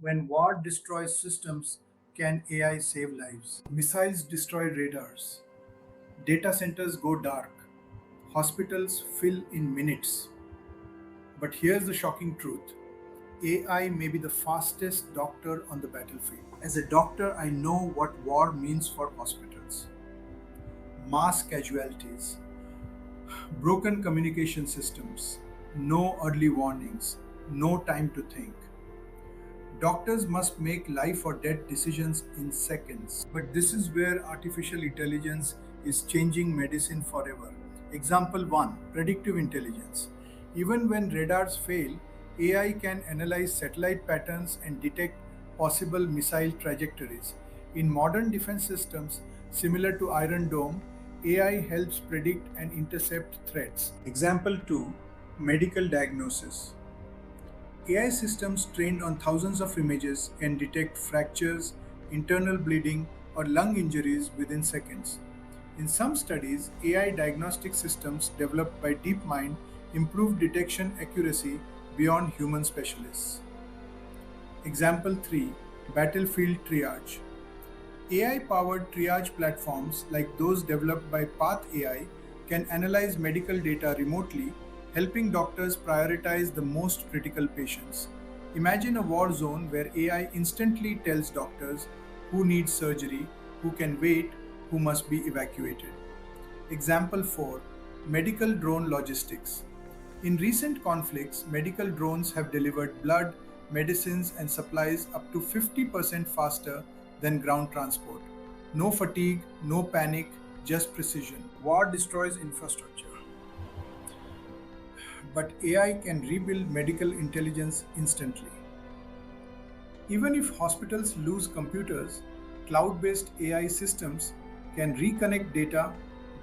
When war destroys systems, can AI save lives? Missiles destroy radars. Data centers go dark. Hospitals fill in minutes. But here's the shocking truth: AI may be the fastest doctor on the battlefield. As a doctor, I know what war means for hospitals: mass casualties, broken communication systems, no early warnings, no time to think. Doctors must make life or death decisions in seconds. But this is where artificial intelligence is changing medicine forever. Example 1: predictive intelligence. Even when radars fail, AI can analyze satellite patterns and detect possible missile trajectories. In modern defense systems, similar to Iron Dome, AI helps predict and intercept threats. Example 2: medical diagnosis. AI systems trained on thousands of images can detect fractures, internal bleeding, or lung injuries within seconds. In some studies, AI diagnostic systems developed by DeepMind improve detection accuracy beyond human specialists. Example 3: Battlefield triage. AI powered triage platforms like those developed by Path AI can analyze medical data remotely, helping doctors prioritize the most critical patients. Imagine a war zone where AI instantly tells doctors who needs surgery, who can wait, who must be evacuated. Example 4: Medical drone logistics. In recent conflicts, medical drones have delivered blood, medicines, and supplies up to 50% faster than ground transport. No fatigue, no panic, just precision. War destroys infrastructure, but AI can rebuild medical intelligence instantly. Even if hospitals lose computers, cloud based AI systems can reconnect data,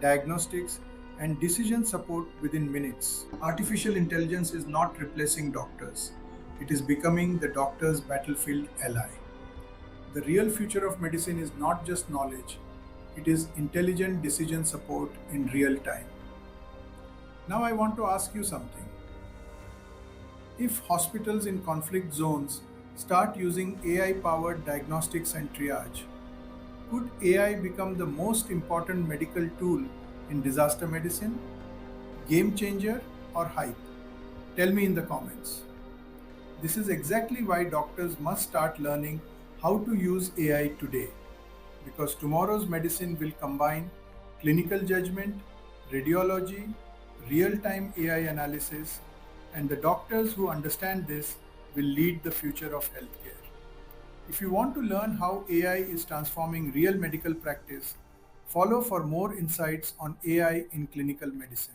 diagnostics, and decision support within minutes. Artificial intelligence is not replacing doctors, it is becoming the doctor's battlefield ally. The real future of medicine is not just knowledge, it is intelligent decision support in real time. Now, I want to ask you something. If hospitals in conflict zones start using AI powered diagnostics and triage, could AI become the most important medical tool in disaster medicine? Game changer or hype? Tell me in the comments. This is exactly why doctors must start learning how to use AI today, because tomorrow's medicine will combine clinical judgment, radiology, real time AI analysis, and the doctors who understand this will lead the future of healthcare. If you want to learn how AI is transforming real medical practice, follow for more insights on AI in clinical medicine.